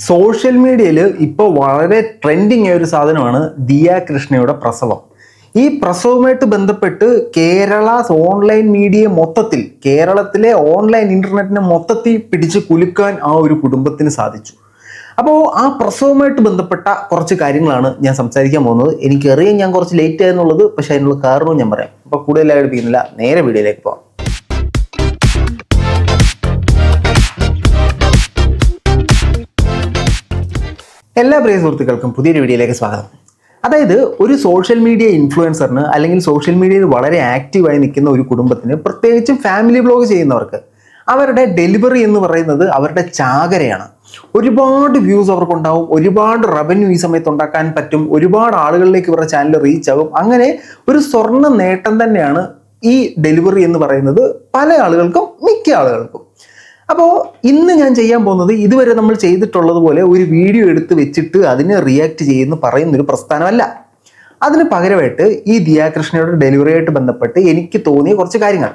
Social മീഡിയയിൽ ഇപ്പോൾ വളരെ ട്രെൻഡിങ് ആയ ഒരു സാധനമാണ് ദിയ കൃഷ്ണയുടെ പ്രസവം. ഈ പ്രസവവുമായിട്ട് ബന്ധപ്പെട്ട് ഓൺലൈൻ മീഡിയ മൊത്തത്തിൽ, കേരളത്തിലെ ഓൺലൈൻ ഇന്റർനെറ്റിനെ മൊത്തത്തിൽ പിടിച്ച് കുലുക്കാൻ ആ ഒരു കുടുംബത്തിന് സാധിച്ചു. അപ്പോൾ ആ പ്രസവവുമായിട്ട് ബന്ധപ്പെട്ട കുറച്ച് കാര്യങ്ങളാണ് ഞാൻ സംസാരിക്കാൻ പോകുന്നത്. എനിക്കറിയാം ഞാൻ കുറച്ച് ലേറ്റ് ആയെന്നുള്ളത്, പക്ഷെ അതിനുള്ള കാരണവും ഞാൻ പറയാം. അപ്പോൾ കൂടുതലായി എടുപ്പിക്കുന്നില്ല, നേരെ വീഡിയോയിലേക്ക് പോകാം. എല്ലാ പ്രിയ സുഹൃത്തുക്കൾക്കും പുതിയൊരു വീഡിയോയിലേക്ക് സ്വാഗതം. അതായത് ഒരു സോഷ്യൽ മീഡിയ ഇൻഫ്ലുവൻസറിന് അല്ലെങ്കിൽ സോഷ്യൽ മീഡിയയിൽ വളരെ ആക്റ്റീവായി നിൽക്കുന്ന ഒരു കുടുംബത്തിന്, പ്രത്യേകിച്ചും ഫാമിലി വ്ലോഗ് ചെയ്യുന്നവർക്ക്, അവരുടെ ഡെലിവറി എന്ന് പറയുന്നത് അവരുടെ ചാകരയാണ്. ഒരുപാട് വ്യൂസ് അവർക്കുണ്ടാവും, ഒരുപാട് റവന്യൂ ഈ സമയത്ത് ഉണ്ടാക്കാൻ പറ്റും, ഒരുപാട് ആളുകളിലേക്ക് ഇവരുടെ ചാനൽ റീച്ച് ആകും. അങ്ങനെ ഒരു സ്വർണ്ണ നേട്ടം തന്നെയാണ് ഈ ഡെലിവറി എന്ന് പറയുന്നത് പല ആളുകൾക്കും, മിക്ക ആളുകൾക്കും. അപ്പോൾ ഇന്ന് ഞാൻ ചെയ്യാൻ പോകുന്നത് ഇതുവരെ നമ്മൾ ചെയ്തിട്ടുള്ളത് പോലെ ഒരു വീഡിയോ എടുത്ത് വെച്ചിട്ട് അതിനെ റിയാക്ട് ചെയ്യുന്ന പറയുന്നൊരു പ്രസ്ഥാനമല്ല. അതിന് പകരമായിട്ട് ഈ ദിയ കൃഷ്ണയുടെ ഡെലിവറിയായിട്ട് ബന്ധപ്പെട്ട് എനിക്ക് തോന്നിയ കുറച്ച് കാര്യങ്ങൾ.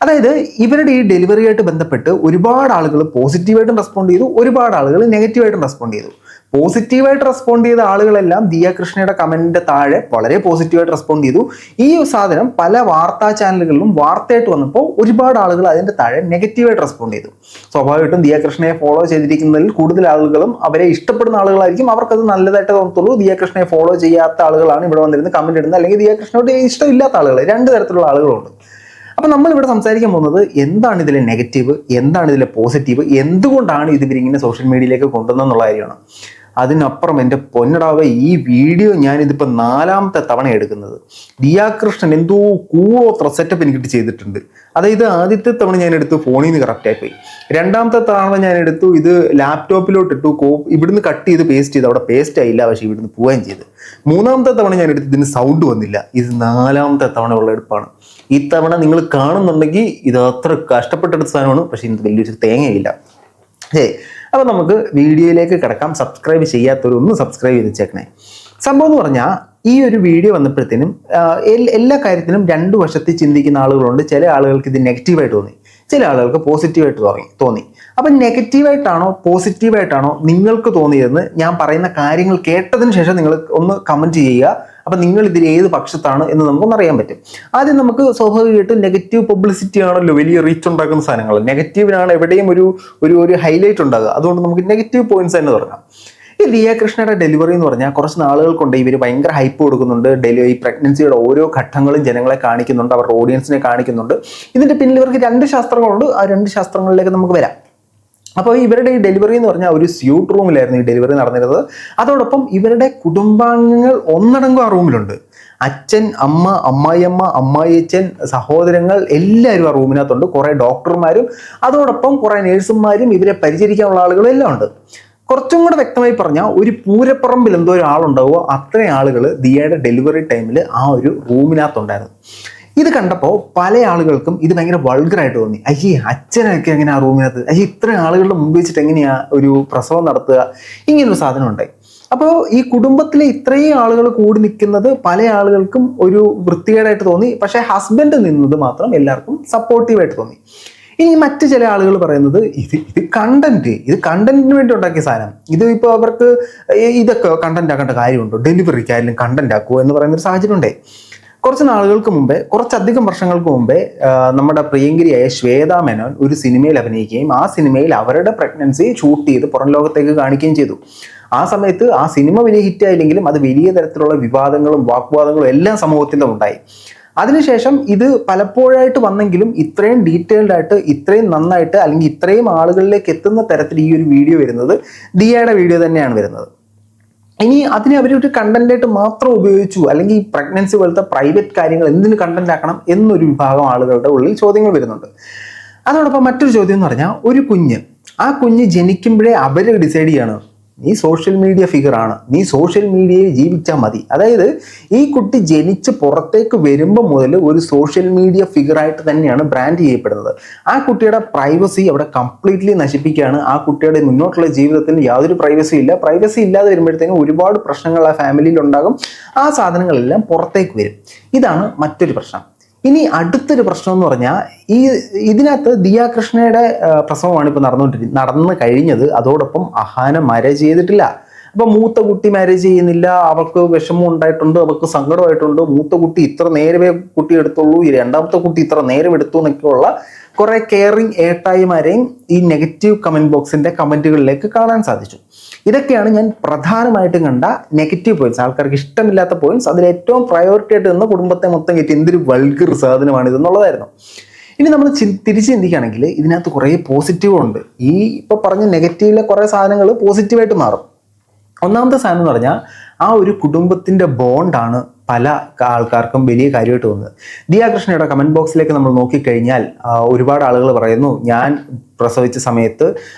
അതായത് ഇവരുടെ ഈ ഡെലിവറിയായിട്ട് ബന്ധപ്പെട്ട് ഒരുപാട് ആളുകൾ പോസിറ്റീവായിട്ടും റെസ്പോണ്ട് ചെയ്തു, ഒരുപാട് ആളുകൾ നെഗറ്റീവായിട്ടും റെസ്പോണ്ട് ചെയ്തു. പോസിറ്റീവായിട്ട് റെസ്പോണ്ട് ചെയ്ത ആളുകളെല്ലാം ദിയ കൃഷ്ണയുടെ കമന്റിന്റെ താഴെ വളരെ പോസിറ്റീവായിട്ട് റെസ്പോണ്ട് ചെയ്തു. ഈ സാധനം പല വാർത്താ ചാനലുകളിലും വാർത്തയായിട്ട് വന്നപ്പോൾ ഒരുപാട് ആളുകൾ അതിന്റെ താഴെ നെഗറ്റീവായിട്ട് റെസ്പോണ്ട് ചെയ്തു. സ്വാഭാവികമായിട്ടും ദിയ കൃഷ്ണയെ ഫോളോ ചെയ്തിരിക്കുന്നതിൽ കൂടുതൽ ആളുകളും അവരെ ഇഷ്ടപ്പെടുന്ന ആളുകളായിരിക്കും, അവർക്കത് നല്ലതായിട്ട് തോന്നത്തുള്ളൂ. ദിയ കൃഷ്ണയെ ഫോളോ ചെയ്യാത്ത ആളുകളാണ് ഇവിടെ വന്നിരുന്ന് കമന്റ് ഇടുന്നത്, അല്ലെങ്കിൽ ദിയ കൃഷ്ണയോട് ഇഷ്ടമില്ലാത്ത ആളുകൾ, രണ്ട് തരത്തിലുള്ള ആളുകളുണ്ട്. അപ്പൊ നമ്മൾ ഇവിടെ സംസാരിക്കാൻ പോകുന്നത് എന്താണ് ഇതിലെ നെഗറ്റീവ്, എന്താണ് ഇതിലെ പോസിറ്റീവ്, എന്തുകൊണ്ടാണ് ഇത് ഇവരിങ്ങനെ സോഷ്യൽ മീഡിയയിലേക്ക് കൊണ്ടുവന്നുള്ള കാര്യമാണ്. അതിനപ്പുറം എൻ്റെ പൊന്നടാവെ, ഈ വീഡിയോ ഞാനിതിപ്പോൾ 4ാമത്തെ തവണ എടുക്കുന്നത്. ദിയ കൃഷ്ണൻ എന്തോ കൂളോത്ര സെറ്റപ്പ് എനിക്കിട്ട് ചെയ്തിട്ടുണ്ട്. അതായത് ആദ്യത്തെ തവണ ഞാൻ എടുത്തു ഫോണിൽ നിന്ന് കറക്റ്റായി പോയി, 2ാമത്തെ തവണ ഞാൻ എടുത്തു ഇത് ലാപ്ടോപ്പിലോട്ട് ഇട്ടു, ഇവിടുന്ന് കട്ട് ചെയ്ത് പേസ്റ്റ് ചെയ്ത്, അവിടെ പേസ്റ്റ് ആയില്ല, പക്ഷെ ഇവിടുന്ന് പോവുകയും ചെയ്ത്. 3ാമത്തെ തവണ ഞാൻ എടുത്ത് ഇതിന് സൗണ്ട് വന്നില്ല. ഇത് 4ാമത്തെ തവണ ഉള്ള എടുപ്പാണ്. ഈ തവണ നിങ്ങൾ കാണുന്നുണ്ടെങ്കിൽ ഇത് അത്ര കഷ്ടപ്പെട്ടെടുത്ത സാധനമാണ്, പക്ഷെ ഇത് വലിയൊരു തേങ്ങയില്ല. അപ്പൊ നമുക്ക് വീഡിയോയിലേക്ക് കിടക്കാം. സബ്സ്ക്രൈബ് ചെയ്യാത്തവരൊന്ന് സബ്സ്ക്രൈബ് ചെയ്ത് വെച്ചേക്കണേ. സംഭവം എന്ന് പറഞ്ഞാൽ ഈ ഒരു വീഡിയോ വന്നപ്പോഴത്തേനും എല്ലാ കാര്യത്തിനും രണ്ടു വശത്തിൽ ചിന്തിക്കുന്ന ആളുകളുണ്ട്. ചില ആളുകൾക്ക് ഇത് നെഗറ്റീവായിട്ട് തോന്നി, ചില ആളുകൾക്ക് പോസിറ്റീവായിട്ട് തോന്നി. അപ്പം നെഗറ്റീവായിട്ടാണോ പോസിറ്റീവായിട്ടാണോ നിങ്ങൾക്ക് തോന്നിയതെന്ന് ഞാൻ പറയുന്ന കാര്യങ്ങൾ കേട്ടതിന് ശേഷം നിങ്ങൾ ഒന്ന് കമൻറ്റ് ചെയ്യുക. അപ്പം നിങ്ങൾ ഇതിൽ ഏത് പക്ഷത്താണ് എന്ന് നമുക്കൊന്ന് അറിയാൻ പറ്റും. ആദ്യം നമുക്ക് സ്വാഭാവികമായിട്ടും നെഗറ്റീവ് പബ്ലിസിറ്റി ആണല്ലോ വലിയ റീച്ച് ഉണ്ടാക്കുന്ന സാധനങ്ങൾ. നെഗറ്റീവിനാണ് എവിടെയും ഒരു ഹൈലൈറ്റ് ഉണ്ടാകുക. അതുകൊണ്ട് നമുക്ക് നെഗറ്റീവ് പോയിന്റ്സ് തന്നെ തുടങ്ങാം. ഈ ദിയ കൃഷ്ണയുടെ ഡെലിവറി എന്ന് പറഞ്ഞാൽ കുറച്ച് നാളുകൾ കൊണ്ട് ഇവർ ഭയങ്കര ഹൈപ്പ് കൊടുക്കുന്നുണ്ട്. ഈ പ്രഗ്നൻസിയുടെ ഓരോ ഘട്ടങ്ങളും ജനങ്ങളെ കാണിക്കുന്നുണ്ട്, അവരുടെ ഓഡിയൻസിനെ കാണിക്കുന്നുണ്ട്. ഇതിന്റെ പിന്നിൽ ഇവർക്ക് 2 ശാസ്ത്രങ്ങളുണ്ട്. ആ 2 ശാസ്ത്രങ്ങളിലേക്ക് നമുക്ക് വരാം. അപ്പോൾ ഇവരുടെ ഈ ഡെലിവറി എന്ന് പറഞ്ഞാൽ ഒരു സ്യൂട്ട് റൂമിലായിരുന്നു ഈ ഡെലിവറി നടന്നിരുന്നത്. അതോടൊപ്പം ഇവരുടെ കുടുംബാംഗങ്ങൾ ഒന്നടങ്കം ആ റൂമിലുണ്ട്. അച്ഛൻ, അമ്മ, അമ്മായിയമ്മ, അമ്മായിയച്ഛൻ, സഹോദരങ്ങൾ എല്ലാവരും ആ റൂമിനകത്തുണ്ട്. കുറേ ഡോക്ടർമാരും അതോടൊപ്പം കുറേ നേഴ്സുമാരും ഇവരെ പരിചരിക്കാനുള്ള ആളുകളും എല്ലാം ഉണ്ട്. കുറച്ചും കൂടെ വ്യക്തമായി പറഞ്ഞാൽ ഒരു പൂരപ്പറമ്പിൽ എന്തോ ഒരാളുണ്ടാവുമോ അത്രയും ആളുകൾ ദിയയുടെ ഡെലിവറി ടൈമിൽ ആ ഒരു റൂമിനകത്തുണ്ടായിരുന്നു. ഇത് കണ്ടപ്പോൾ പല ആളുകൾക്കും ഇത് ഭയങ്കര വൾഗറായിട്ട് തോന്നി. അയ്യേ, അച്ഛനൊക്കെ എങ്ങനെ ആ റൂമിനകത്ത്, അയ്യേ ഇത്രയും ആളുകളുടെ മുമ്പ് വെച്ചിട്ട് എങ്ങനെയാ ഒരു പ്രസവം നടത്തുക, ഇങ്ങനൊരു സാധനം ഉണ്ടായി. അപ്പോൾ ഈ കുടുംബത്തിലെ ഇത്രയും ആളുകൾ കൂടി നിൽക്കുന്നത് പല ആളുകൾക്കും ഒരു വൃത്തികേടായിട്ട് തോന്നി. പക്ഷേ ഹസ്ബൻഡ് നിന്നത് മാത്രം എല്ലാവർക്കും സപ്പോർട്ടീവായിട്ട് തോന്നി. ഇനി മറ്റു ചില ആളുകൾ പറയുന്നത് ഇത് കണ്ടന്റിന് വേണ്ടി ഉണ്ടാക്കിയ സാധനം, ഇത് ഇപ്പോൾ അവർക്ക് ഇതൊക്കെ കണ്ടന്റ് ആക്കേണ്ട കാര്യമുണ്ടോ, ഡെലിവറിക്കായാലും കണ്ടന്റ് ആക്കുമോ എന്ന് പറയുന്നൊരു സാഹചര്യം ഉണ്ടേ. കുറച്ച് നാളുകൾക്ക് മുമ്പേ, കുറച്ചധികം വർഷങ്ങൾക്ക് മുമ്പേ നമ്മുടെ പ്രിയങ്കരിയായ ശ്വേതാ മേനോൻ ഒരു സിനിമയിൽ അഭിനയിക്കുകയും ആ സിനിമയിൽ അവരുടെ പ്രഗ്നൻസി ഷൂട്ട് ചെയ്ത് പുറം ലോകത്തേക്ക് കാണിക്കുകയും ചെയ്തു. ആ സമയത്ത് ആ സിനിമ വലിയ ഹിറ്റായില്ലെങ്കിലും അത് വലിയ തരത്തിലുള്ള വിവാദങ്ങളും വാഗ്വാദങ്ങളും എല്ലാം സമൂഹത്തിലും ഉണ്ടായി. അതിനുശേഷം ഇത് പലപ്പോഴായിട്ട് വന്നെങ്കിലും ഇത്രയും ഡീറ്റെയിൽഡ് ആയിട്ട്, ഇത്രയും നന്നായിട്ട്, അല്ലെങ്കിൽ ഇത്രയും ആളുകളിലേക്ക് എത്തുന്ന തരത്തിൽ ഈ ഒരു വീഡിയോ വരുന്നത് ദിയയുടെ വീഡിയോ തന്നെയാണ് വരുന്നത്. ഇനി അതിനെ അവരൊരു കണ്ടന്റായിട്ട് മാത്രം ഉപയോഗിച്ചു, അല്ലെങ്കിൽ ഈ പ്രഗ്നൻസി പോലത്തെ പ്രൈവറ്റ് കാര്യങ്ങൾ എന്തിനു കണ്ടന്റ് ആക്കണം എന്നൊരു വിഭാഗം ആളുകളുടെ ഉള്ളിൽ ചോദ്യങ്ങൾ വരുന്നുണ്ട്. അതോടൊപ്പം മറ്റൊരു ചോദ്യം എന്ന് പറഞ്ഞാൽ, ഒരു കുഞ്ഞ്, ആ കുഞ്ഞ് ജനിക്കുമ്പോഴേ അവർ ഡിസൈഡ് ചെയ്യാണ് നീ സോഷ്യൽ മീഡിയ ഫിഗർ ആണ്, നീ സോഷ്യൽ മീഡിയയിൽ ജീവിച്ചാൽ മതി. അതായത് ഈ കുട്ടി ജനിച്ച് പുറത്തേക്ക് വരുമ്പോൾ മുതൽ ഒരു സോഷ്യൽ മീഡിയ ഫിഗറായിട്ട് തന്നെയാണ് ബ്രാൻഡ് ചെയ്യപ്പെടുന്നത്. ആ കുട്ടിയുടെ പ്രൈവസി അവിടെ കംപ്ലീറ്റ്ലി നശിപ്പിക്കുകയാണ്. ആ കുട്ടിയുടെ മുന്നോട്ടുള്ള ജീവിതത്തിൽ യാതൊരു പ്രൈവസി ഇല്ല. പ്രൈവസി ഇല്ലാതെ വരുമ്പോഴത്തേക്കും ഒരുപാട് പ്രശ്നങ്ങൾ ആ ഫാമിലിയിൽ ഉണ്ടാകും. ആ സാധനങ്ങളെല്ലാം പുറത്തേക്ക് വരും. ഇതാണ് മറ്റൊരു പ്രശ്നം. ഇനി അടുത്തൊരു പ്രശ്നം എന്ന് പറഞ്ഞാൽ ഇതിനകത്ത് ദിയ കൃഷ്ണയുടെ പ്രസവമാണ് ഇപ്പോൾ നടന്നു കഴിഞ്ഞത്. അതോടൊപ്പം അഹാന മാരേജ് ചെയ്തിട്ടില്ല. അപ്പൊ മൂത്ത കുട്ടി മാരേജ് ചെയ്യുന്നില്ല, അവർക്ക് വിഷമം ഉണ്ടായിട്ടുണ്ട്, അവർക്ക് സങ്കടമായിട്ടുണ്ട്. മൂത്ത കുട്ടി ഇത്ര നേരമേ കുട്ടി എടുത്തുള്ളൂ, ഈ രണ്ടാമത്തെ കുട്ടി ഇത്ര നേരം എടുത്തു എന്നൊക്കെയുള്ള കുറെ കെയറിങ് ഏട്ടായിമാരെയും ഈ നെഗറ്റീവ് കമന്റ് ബോക്സിന്റെ കമന്റുകളിലേക്ക് കാണാൻ സാധിച്ചു. ഇതൊക്കെയാണ് ഞാൻ പ്രധാനമായിട്ടും കണ്ട നെഗറ്റീവ് പോയിന്റ്സ്, ആൾക്കാർക്ക് ഇഷ്ടമില്ലാത്ത പോയിന്റ്സ്. അതിൽ ഏറ്റവും പ്രയോറിറ്റി ആയിട്ട് നിന്ന് കുടുംബത്തെ മൊത്തം കയറ്റി എന്തൊരു വൾഗർ സാധനമാണ് ഇതെന്നുള്ളതായിരുന്നു. ഇനി നമ്മൾ തിരിച്ച് ചിന്തിക്കുകയാണെങ്കിൽ ഇതിനകത്ത് കുറേ പോസിറ്റീവുണ്ട്. ഈ ഇപ്പൊ പറഞ്ഞ നെഗറ്റീവിലെ കുറേ സാധനങ്ങൾ പോസിറ്റീവായിട്ട് മാറും. ഒന്നാമത്തെ സാധനം എന്ന് പറഞ്ഞാൽ ആ ഒരു കുടുംബത്തിന്റെ ബോണ്ടാണ് പല ആൾക്കാർക്കും വലിയ കാര്യമായിട്ട് തോന്നുന്നത്. ദിയ കൃഷ്ണയുടെ കമന്റ് ബോക്സിലേക്ക് നമ്മൾ നോക്കിക്കഴിഞ്ഞാൽ ഒരുപാട് ആളുകൾ പറയുന്നു, ഞാൻ പ്രസവിച്ച സമയത്ത്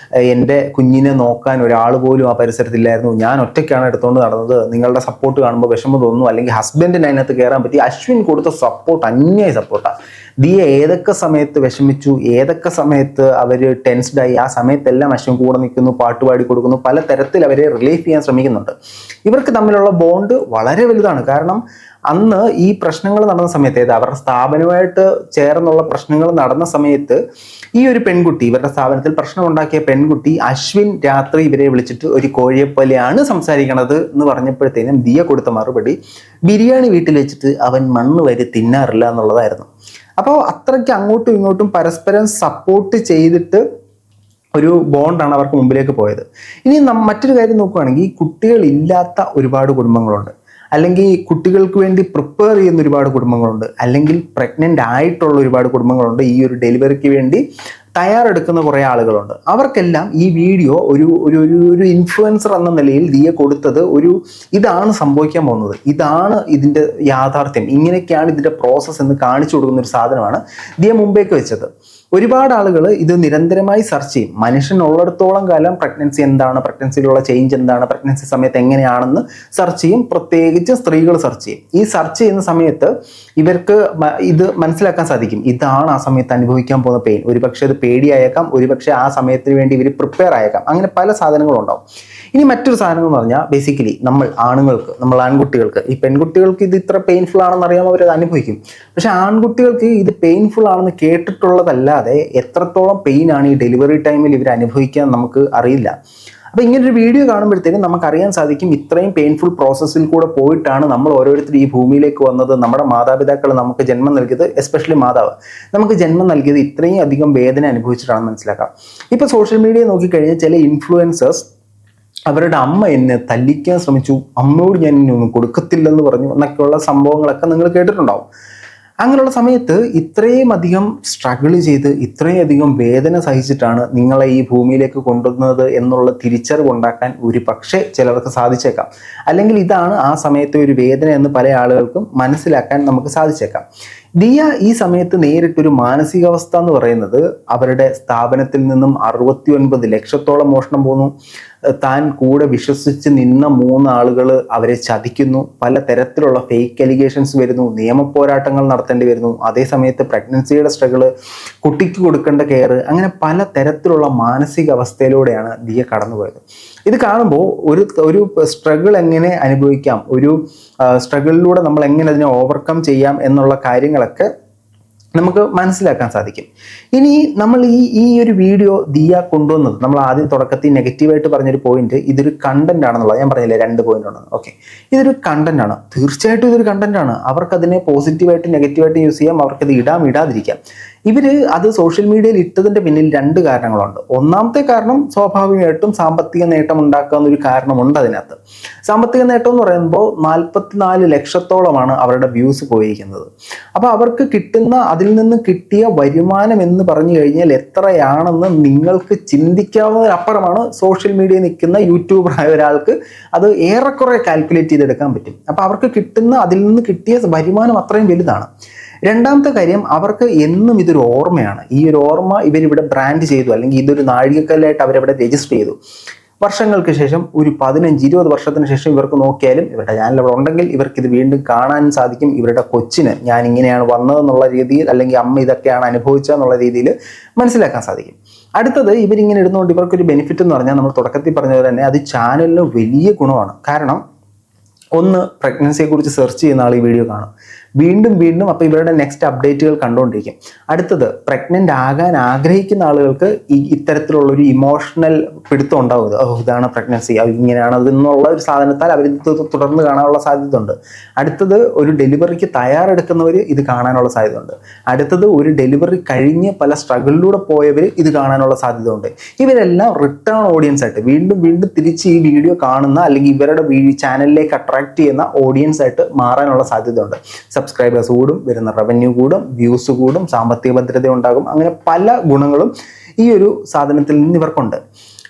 എൻ്റെ കുഞ്ഞിനെ നോക്കാൻ ഒരാൾ പോലും ആ പരിസരത്തില്ലായിരുന്നു, ഞാൻ ഒറ്റയ്ക്കാണ് എടുത്തുകൊണ്ട് നടന്നത്, നിങ്ങളുടെ സപ്പോർട്ട് കാണുമ്പോൾ വിഷമം തോന്നുന്നു, അല്ലെങ്കിൽ ഹസ്ബൻഡിന് അതിനകത്ത് കയറാൻ പറ്റി. അശ്വിൻ കൊടുത്ത സപ്പോർട്ട് അന്യായ സപ്പോർട്ടാണ്. ദിയ ഏതൊക്കെ സമയത്ത് വിഷമിച്ചു, ഏതൊക്കെ സമയത്ത് അവർ ടെൻസ്ഡായി, ആ സമയത്തെല്ലാം അശ്വിൻ കൂടെ നിൽക്കുന്നു, പാട്ടുപാടി കൊടുക്കുന്നു, പല തരത്തിൽ അവരെ റിലീഫ് ചെയ്യാൻ ശ്രമിക്കുന്നുണ്ട്. ഇവർക്ക് തമ്മിലുള്ള ബോണ്ട് വളരെ വലുതാണ്. കാരണം അന്ന് ഈ പ്രശ്നങ്ങൾ നടന്ന സമയത്ത്, അവരുടെ സ്ഥാപനവുമായിട്ട് ചേർന്നുള്ള പ്രശ്നങ്ങൾ നടന്ന സമയത്ത് ഈ ഒരു പെൺകുട്ടി, ഇവരുടെ സ്ഥാപനത്തിൽ പ്രശ്നമുണ്ടാക്കിയ പെൺകുട്ടി അശ്വിൻ രാത്രി ഇവരെ വിളിച്ചിട്ട് ഒരു കോഴിയെപ്പോലെയാണ് സംസാരിക്കണത് എന്ന് പറഞ്ഞപ്പോഴത്തേനും ദിയ കൊടുത്ത മറുപടി, ബിരിയാണി വീട്ടിൽ വെച്ചിട്ട് അവൻ മണ്ണ് വരെ തിന്നാറില്ല എന്നുള്ളതായിരുന്നു. അപ്പോൾ അത്രയ്ക്ക് അങ്ങോട്ടും ഇങ്ങോട്ടും പരസ്പരം സപ്പോർട്ട് ചെയ്തിട്ട് ഒരു ബോണ്ടാണ് അവർക്ക് മുമ്പിലേക്ക് പോയത്. ഇനി മറ്റൊരു കാര്യം നോക്കുകയാണെങ്കിൽ, കുട്ടികളില്ലാത്ത ഒരുപാട് കുടുംബങ്ങളുണ്ട്, അല്ലെങ്കിൽ കുട്ടികൾക്ക് വേണ്ടി പ്രിപ്പയർ ചെയ്യുന്ന ഒരുപാട് കുടുംബങ്ങളുണ്ട്, അല്ലെങ്കിൽ പ്രഗ്നൻ്റ് ആയിട്ടുള്ള ഒരുപാട് കുടുംബങ്ങളുണ്ട്, ഈ ഒരു ഡെലിവറിക്ക് വേണ്ടി തയ്യാറെടുക്കുന്ന കുറേ ആളുകളുണ്ട്. അവർക്കെല്ലാം ഈ വീഡിയോ ഒരു ഒരു ഒരു ഇൻഫ്ലുവൻസർ എന്ന നിലയിൽ ദിയ കൊടുത്തത് ഇതാണ് സംഭവിക്കാൻ പോകുന്നത്, ഇതാണ് ഇതിൻ്റെ യാഥാർത്ഥ്യം, ഇങ്ങനെയൊക്കെയാണ് ഇതിൻ്റെ പ്രോസസ്സ് എന്ന് കാണിച്ചു കൊടുക്കുന്ന ഒരു സാധനമാണ് ദിയ മുമ്പേക്ക് വെച്ചത്. ഒരുപാട് ആളുകൾ ഇത് നിരന്തരമായി സെർച്ച് ചെയ്യും. മനുഷ്യനുള്ളിടത്തോളം കാലം പ്രഗ്നൻസി എന്താണ്, പ്രഗ്നൻസിയിലുള്ള ചേഞ്ച് എന്താണ്, പ്രഗ്നൻസി സമയത്ത് എങ്ങനെയാണെന്ന് സെർച്ച് ചെയ്യും. പ്രത്യേകിച്ച് സ്ത്രീകൾ സെർച്ച് ചെയ്യും. ഈ സെർച്ച് ചെയ്യുന്ന സമയത്ത് ഇവർക്ക് ഇത് മനസ്സിലാക്കാൻ സാധിക്കും, ഇതാണ് ആ സമയത്ത് അനുഭവിക്കാൻ പോകുന്ന പെയിൻ. ഒരുപക്ഷെ അത് പേടിയായേക്കാം, ഒരുപക്ഷെ ആ സമയത്തിന് വേണ്ടി ഇവർ പ്രിപ്പയർ ആയേക്കാം. അങ്ങനെ പല സാധനങ്ങളും ഉണ്ടാവും. ഇനി മറ്റൊരു സാധനം എന്ന് പറഞ്ഞാൽ, ബേസിക്കലി നമ്മൾ ആൺകുട്ടികൾക്ക്, ഈ പെൺകുട്ടികൾക്ക് ഇത് ഇത്ര പെയിൻഫുൾ ആണെന്ന് അറിയാൻ അവരത് അനുഭവിക്കും. പക്ഷെ ആൺകുട്ടികൾക്ക് ഇത് പെയിൻഫുൾ ആണെന്ന് കേട്ടിട്ടുള്ളതല്ലാതെ എത്രത്തോളം പെയിനാണ് ഈ ഡെലിവറി ടൈമിൽ ഇവർ അനുഭവിക്കാൻ നമുക്ക് അറിയില്ല. അപ്പോൾ ഇങ്ങനൊരു വീഡിയോ കാണുമ്പോഴത്തേക്കും നമുക്കറിയാൻ സാധിക്കും, ഇത്രയും പെയിൻഫുൾ പ്രോസസ്സിൽ കൂടെ പോയിട്ടാണ് നമ്മൾ ഓരോരുത്തരും ഈ ഭൂമിയിലേക്ക് വന്നത്. നമ്മുടെ മാതാപിതാക്കൾ നമുക്ക് ജന്മം നൽകിയത്, എസ്പെഷ്യലി മാതാവ് നമുക്ക് ജന്മം നൽകിയത് ഇത്രയും അധികം വേദന അനുഭവിച്ചിട്ടാണെന്ന് മനസ്സിലാക്കാം. ഇപ്പോൾ സോഷ്യൽ മീഡിയ നോക്കിക്കഴിഞ്ഞാൽ ചില ഇൻഫ്ലുവൻസേഴ്സ് അവരുടെ അമ്മ എന്നെ തല്ലിക്കാൻ ശ്രമിച്ചു, അമ്മയോട് ഞാൻ ഇനി ഒന്നും കൊടുക്കത്തില്ലെന്ന് പറഞ്ഞു എന്നൊക്കെയുള്ള സംഭവങ്ങളൊക്കെ നിങ്ങൾ കേട്ടിട്ടുണ്ടാവും. അങ്ങനെയുള്ള സമയത്ത് ഇത്രയും അധികം സ്ട്രഗിൾ ചെയ്ത് ഇത്രയും അധികം വേദന സഹിച്ചിട്ടാണ് നിങ്ങളെ ഈ ഭൂമിയിലേക്ക് കൊണ്ടുവന്നത് എന്നുള്ള തിരിച്ചറിവുണ്ടാക്കാൻ ഒരു പക്ഷേ ചിലർക്ക് സാധിച്ചേക്കാം. അല്ലെങ്കിൽ ഇതാണ് ആ സമയത്തെ ഒരു വേദന എന്ന് പല ആളുകൾക്കും മനസ്സിലാക്കാൻ നമുക്ക് സാധിച്ചേക്കാം. ദിയ ഈ സമയത്ത് നേരിട്ടൊരു മാനസികാവസ്ഥ എന്ന് പറയുന്നത്, അവരുടെ സ്ഥാപനത്തിൽ നിന്നും 69 ലക്ഷത്തോളം മോഷണം പോന്നു, താൻ കൂടെ വിശ്വസിച്ച് നിന്ന 3 ആളുകൾ അവരെ ചതിക്കുന്നു, പല തരത്തിലുള്ള ഫേക്ക് അലിഗേഷൻസ് വരുന്നു, നിയമ പോരാട്ടങ്ങൾ നടത്തേണ്ടി വരുന്നു, അതേസമയത്ത് പ്രഗ്നൻസിയുടെ സ്ട്രഗിള്, കുട്ടിക്ക് കൊടുക്കേണ്ട കെയർ, അങ്ങനെ പല തരത്തിലുള്ള മാനസികാവസ്ഥയിലൂടെയാണ് ദിയ കടന്നുപോയത്. ഇത് കാണുമ്പോൾ ഒരു സ്ട്രഗിൾ എങ്ങനെ അനുഭവിക്കാം, ഒരു സ്ട്രഗിളിലൂടെ നമ്മൾ എങ്ങനെ അതിനെ ഓവർകം ചെയ്യാം എന്നുള്ള കാര്യങ്ങളൊക്കെ നമുക്ക് മനസ്സിലാക്കാൻ സാധിക്കും. ഇനി നമ്മൾ ഈ ഒരു വീഡിയോ ദിയ കൊണ്ടുവന്നത്, നമ്മൾ ആദ്യം തുടക്കത്തിൽ നെഗറ്റീവായിട്ട് പറഞ്ഞൊരു പോയിന്റ്, ഇതൊരു കണ്ടന്റ് ആണെന്നുള്ളത് ഞാൻ പറഞ്ഞില്ലേ, 2 പോയിന്റ് ഉണ്ടെന്ന്. ഓക്കെ, ഇതൊരു കണ്ടന്റ് ആണ്, തീർച്ചയായിട്ടും ഇതൊരു കണ്ടന്റ് ആണ്. അവർക്കതിനെ പോസിറ്റീവായിട്ട് നെഗറ്റീവായിട്ട് യൂസ് ചെയ്യാം, അവർക്കത് ഇടാതിരിക്കാം. അത് സോഷ്യൽ മീഡിയയിൽ ഇട്ടതിന്റെ പിന്നിൽ 2 കാരണങ്ങളുണ്ട്. ഒന്നാമത്തെ കാരണം സ്വാഭാവികമായിട്ടും സാമ്പത്തിക നേട്ടം ഉണ്ടാക്കാവുന്ന ഒരു കാരണമുണ്ട് അതിനകത്ത്. സാമ്പത്തിക നേട്ടം എന്ന് പറയുമ്പോൾ 44 ലക്ഷത്തോളമാണ് അവരുടെ വ്യൂസ് പോയിരിക്കുന്നത്. അപ്പോൾ അവർക്ക് അതിൽ നിന്ന് കിട്ടിയ വരുമാനം എന്ന് പറഞ്ഞു കഴിഞ്ഞാൽ എത്രയാണെന്ന് നിങ്ങൾക്ക് ചിന്തിക്കാവുന്നതിനപ്പുറമാണ്. സോഷ്യൽ മീഡിയയിൽ നിൽക്കുന്ന യൂട്യൂബറായ ഒരാൾക്ക് അത് ഏറെക്കുറെ കാൽക്കുലേറ്റ് ചെയ്തെടുക്കാൻ പറ്റും. അപ്പോൾ അവർക്ക് അതിൽ നിന്ന് കിട്ടിയ വരുമാനം അത്രയും വലുതാണ്. രണ്ടാമത്തെ കാര്യം, അവർക്ക് എന്നും ഇതൊരു ഓർമ്മയാണ്. ഈ ഒരു ഓർമ്മ ഇവരിവിടെ ബ്രാൻഡ് ചെയ്തു, അല്ലെങ്കിൽ ഇതൊരു നാഴികക്കല്ലായിട്ട് അവരവിടെ രജിസ്റ്റർ ചെയ്തു. വർഷങ്ങൾക്ക് ശേഷം, ഒരു 15-20 വർഷത്തിന് ശേഷം ഇവർക്ക് നോക്കിയാലും, ഇവരുടെ ചാനൽ അവിടെ ഉണ്ടെങ്കിൽ ഇവർക്ക് ഇത് വീണ്ടും കാണാൻ സാധിക്കും. ഇവരുടെ കൊച്ചിന് ഞാൻ ഇങ്ങനെയാണ് വന്നതെന്നുള്ള രീതിയിൽ, അല്ലെങ്കിൽ അമ്മ ഇതൊക്കെയാണ് അനുഭവിച്ചതെന്നുള്ള രീതിയിൽ മനസ്സിലാക്കാൻ സാധിക്കും. അടുത്തത്, ഇവരിങ്ങനെ ഇടുന്നതുകൊണ്ട് ഇവർക്കൊരു ബെനിഫിറ്റ് എന്ന് പറഞ്ഞാൽ, നമ്മൾ തുടക്കത്തിൽ പറഞ്ഞതുപോലെ തന്നെ അത് ചാനലിന് വലിയ ഗുണമാണ്. കാരണം ഒന്ന്, പ്രഗ്നൻസിയെ കുറിച്ച് സെർച്ച് ചെയ്യുന്ന ആൾ ഈ വീഡിയോ കാണും. വീണ്ടും വീണ്ടും അപ്പോൾ ഇവരുടെ നെക്സ്റ്റ് അപ്ഡേറ്റുകൾ കണ്ടുകൊണ്ടിരിക്കും. അടുത്തത് പ്രഗ്നൻ്റ് ആകാൻ ആഗ്രഹിക്കുന്ന ആളുകൾക്ക് ഇത്തരത്തിലുള്ള ഒരു ഇമോഷണൽ പിടുത്തം ഉണ്ടാവും. ഇതാണ് പ്രഗ്നൻസി, ഇങ്ങനെയാണ് അതെന്നുള്ള ഒരു സാധനത്താൽ അവർ തുടർന്ന് കാണാനുള്ള സാധ്യത ഉണ്ട്. അടുത്തത് ഒരു ഡെലിവറിക്ക് തയ്യാറെടുക്കുന്നവർ ഇത് കാണാനുള്ള സാധ്യത ഉണ്ട്. അടുത്തത് ഒരു ഡെലിവറി കഴിഞ്ഞ് പല സ്ട്രഗിളിലൂടെ പോയവർ ഇത് കാണാനുള്ള സാധ്യത ഉണ്ട്. ഇവരെല്ലാം റിട്ടേൺ ഓഡിയൻസ് ആയിട്ട് വീണ്ടും വീണ്ടും തിരിച്ച് ഈ വീഡിയോ കാണുന്ന അല്ലെങ്കിൽ ഇവരുടെ ചാനലിലേക്ക് അട്രാക്ട് ചെയ്യുന്ന ഓഡിയൻസ് ആയിട്ട് മാറാനുള്ള സാധ്യത ഉണ്ട്. സബ്സ്ക്രൈബേഴ്സ് കൂടും, വരുന്ന റവന്യൂ കൂടും, വ്യൂസ് കൂടും, സാമ്പത്തിക ഭദ്രത ഉണ്ടാകും. അങ്ങനെ പല ഗുണങ്ങളും ഈ ഒരു സാധനത്തിൽ നിന്ന് ഇവർക്കുണ്ട്.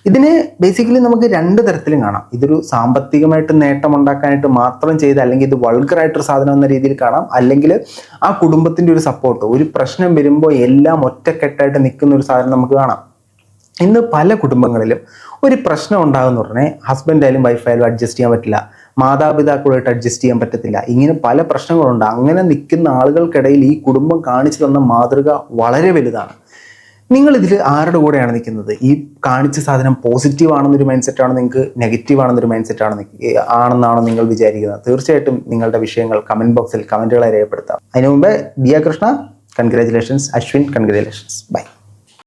ഇതിനെ ബേസിക്കലി നമുക്ക് രണ്ട് തരത്തിലും കാണാം. ഇതൊരു സാമ്പത്തികമായിട്ട് നേട്ടം ഉണ്ടാക്കാനായിട്ട് മാത്രം ചെയ്ത്, അല്ലെങ്കിൽ ഇത് വൾഗറായിട്ടൊരു സാധനം എന്ന രീതിയിൽ കാണാം. അല്ലെങ്കിൽ ആ കുടുംബത്തിൻ്റെ ഒരു സപ്പോർട്ട്, ഒരു പ്രശ്നം വരുമ്പോൾ എല്ലാം ഒറ്റക്കെട്ടായിട്ട് നിൽക്കുന്ന ഒരു സാധനം നമുക്ക് കാണാം. ഇന്ന് പല കുടുംബങ്ങളിലും ഒരു പ്രശ്നം ഉണ്ടാകുന്ന ഉടനെ ഹസ്ബൻഡായാലും വൈഫായാലും അഡ്ജസ്റ്റ് ചെയ്യാൻ പറ്റില്ല, മാതാപിതാക്കളുമായിട്ട് അഡ്ജസ്റ്റ് ചെയ്യാൻ പറ്റത്തില്ല. ഇങ്ങനെ പല പ്രശ്നങ്ങളുണ്ട്. അങ്ങനെ നിൽക്കുന്ന ആളുകൾക്കിടയിൽ ഈ കുടുംബം കാണിച്ചു തന്ന മാതൃക വളരെ വലുതാണ്. നിങ്ങളിതിൽ ആരുടെ കൂടെയാണ് നിൽക്കുന്നത്? ഈ കാണിച്ച സാധനം പോസിറ്റീവ് ആണെന്നൊരു മൈൻഡ് സെറ്റാണോ, നിങ്ങൾക്ക് നെഗറ്റീവ് ആണെന്നൊരു മൈൻഡ് സെറ്റാണോ ആണെന്നാണോ നിങ്ങൾ വിചാരിക്കുന്നത്? തീർച്ചയായിട്ടും നിങ്ങളുടെ വിഷയങ്ങൾ കമൻറ്റ് ബോക്സിൽ കമൻറ്റുകളായി രേഖപ്പെടുത്താം. അതിനു മുമ്പേ Diya Krishna congratulations, Ashwin congratulations, by.